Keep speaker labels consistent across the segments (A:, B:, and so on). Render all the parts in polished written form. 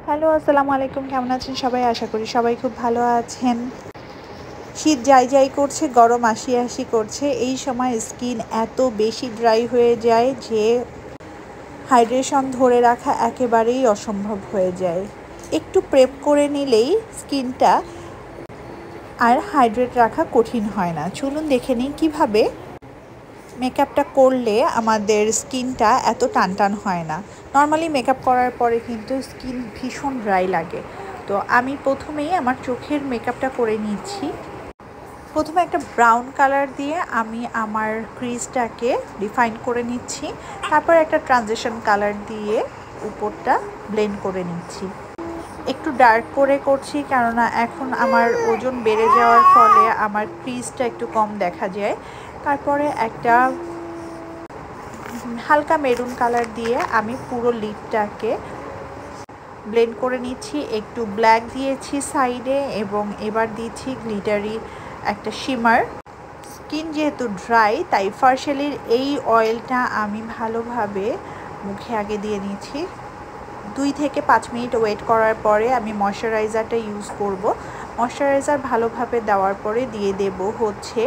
A: Hello, আসসালামু আলাইকুম। কেমন আছেন সবাই? আশা করি সবাই খুব ভালো আছেন। শীত যাই করছে, গরম আসি করছে। এই সময় স্কিন এত বেশি ড্রাই হয়ে যায় যে হাইড্রেশন ধরে রাখা একেবারেই অসম্ভব হয়ে যায়। একটু প্রেপ করে নিলেই স্কিনটা আর হাইড্রেট রাখা কঠিন হয় না। চলুন দেখে নিই কীভাবে মেকআপটা করলে আমাদের স্কিনটা এত টানটান হয় না। নর্মালি মেকআপ করার পরে কিন্তু স্কিন ভীষণ ড্রাই লাগে। তো আমি প্রথমেই আমার চোখের মেকআপটা করে নিচ্ছি। প্রথমে একটা ব্রাউন কালার দিয়ে আমি আমার ক্রিজটাকে ডিফাইন করে নিচ্ছি। তারপর একটা ট্রানজিশন কালার দিয়ে উপরটা ব্লেন্ড করে নিচ্ছি। একটু ডার্ক করে করছি কেননা এখন আমার ওজন বেড়ে যাওয়ার ফলে আমার ক্রিজটা একটু কম দেখা যায়। তারপরে একটা হালকা মেরুন কালার দিয়ে আমি পুরো লিডটাকে ব্লেন্ড করে নিচ্ছি। একটু ব্ল্যাক দিয়েছি সাইডে এবং এবার দিচ্ছি গ্লিটারি একটা শিমার। স্কিন যেহেতু ড্রাই তাই ফার্সেলির এই অয়েলটা আমি ভালোভাবে মুখে আগে দিয়ে নিচ্ছি। 2 থেকে 5 মিনিট ওয়েট করার পরে আমি ময়শ্চারাইজারটা ইউজ করব। ময়শ্চারাইজার ভালোভাবে দেওয়ার পরে দিয়ে দেব হচ্ছে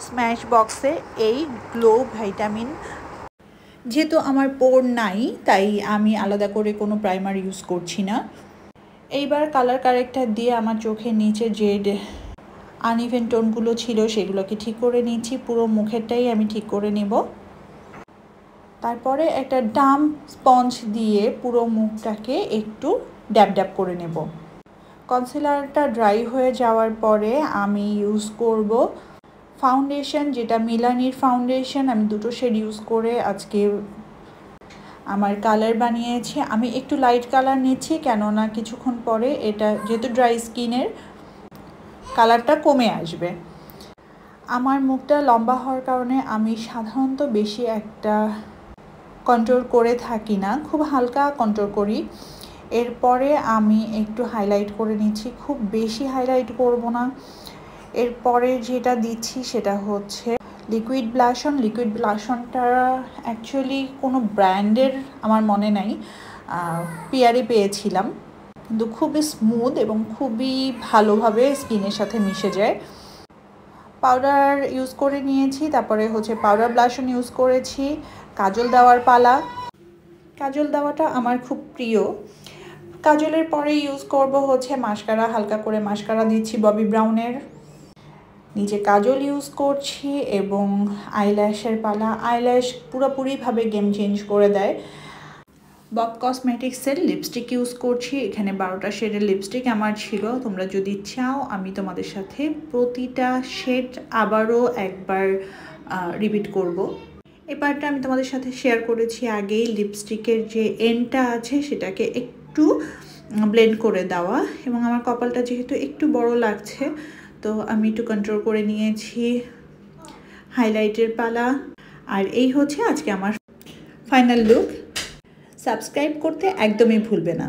A: স্ম্যাশ বক্সে এই গ্লো ভিটামিন। যেহেতু আমার পোর নাই তাই আমি আলাদা করে কোনো প্রাইমার ইউজ করছি না। এইবার কালার কারেক্টার দিয়ে আমার চোখের নিচে যে আনইভেন টোনগুলো ছিল সেগুলোকে ঠিক করে নিচ্ছি। পুরো মুখেরটাই আমি ঠিক করে নেব। তারপরে একটা ডাম্প স্পঞ্জ দিয়ে পুরো মুখটাকে একটু ড্যাব ড্যাব করে নেব। কনসিলারটা ড্রাই হয়ে যাওয়ার পরে আমি ইউজ করব ফাউন্ডেশন, যেটা মিলানির ফাউন্ডেশন। আমি দুটো শেড ইউজ করে আজকে আমার কালার বানিয়েছি। আমি একটু লাইট কালার নিচ্ছি কেননা কিছুক্ষণ পরে এটা যেহেতু ড্রাই স্কিনের কালারটা কমে আসবে। আমার মুখটা লম্বা হওয়ার কারণে আমি সাধারণত বেশি একটা কন্ট্রোল করে থাকি না, খুব হালকা কন্ট্রোল করি। এরপরে আমি একটু হাইলাইট করে নিচ্ছি, খুব বেশি হাইলাইট করব না। এরপরে যেটা দিচ্ছি সেটা হচ্ছে লিকুইড ব্লাশন। লিকুইড ব্লাশনটা অ্যাকচুয়ালি কোনো ব্র্যান্ডের আমার মনে নাই, পিয়ারে পেয়েছিলাম, কিন্তু খুবই স্মুথ এবং খুবই ভালোভাবে স্কিনের সাথে মিশে যায়। পাউডার ইউজ করে নিয়েছি, তারপরে হচ্ছে পাউডার ব্লাশন ইউজ করেছি। কাজল দেওয়ার পালা। কাজল দেওয়াটা আমার খুব প্রিয়। কাজলের পরে ইউজ করব হচ্ছে মাস্কারা। হালকা করে মাস্কারা দিচ্ছি ববি ব্রাউনের। নিচে কাজল ইউজ করছি এবং আইল্যাশের পালা। আইল্যাশ পুরোপুরিভাবে গেম চেঞ্জ করে দেয়। বব কসমেটিক্সের লিপস্টিক ইউজ করছি। এখানে 12টা শেডের লিপস্টিক আমার ছিল। তোমরা যদি চাও আমি তোমাদের সাথে প্রতিটা শেড আবারও একবার রিপিট করব। এবারটা আমি তোমাদের সাথে শেয়ার করেছি আগেই। লিপস্টিকের যে এন্ডটা আছে সেটাকে একটু ব্লেন্ড করে দেওয়া, এবং আমার কপালটা যেহেতু একটু বড় লাগছে তো আমি একটু কন্ট্রোল করে নিয়েছি। হাইলাইটের পালা। আর এই হচ্ছে আজকে আমার ফাইনাল লুক। সাবস্ক্রাইব করতে একদমই ভুলবে না।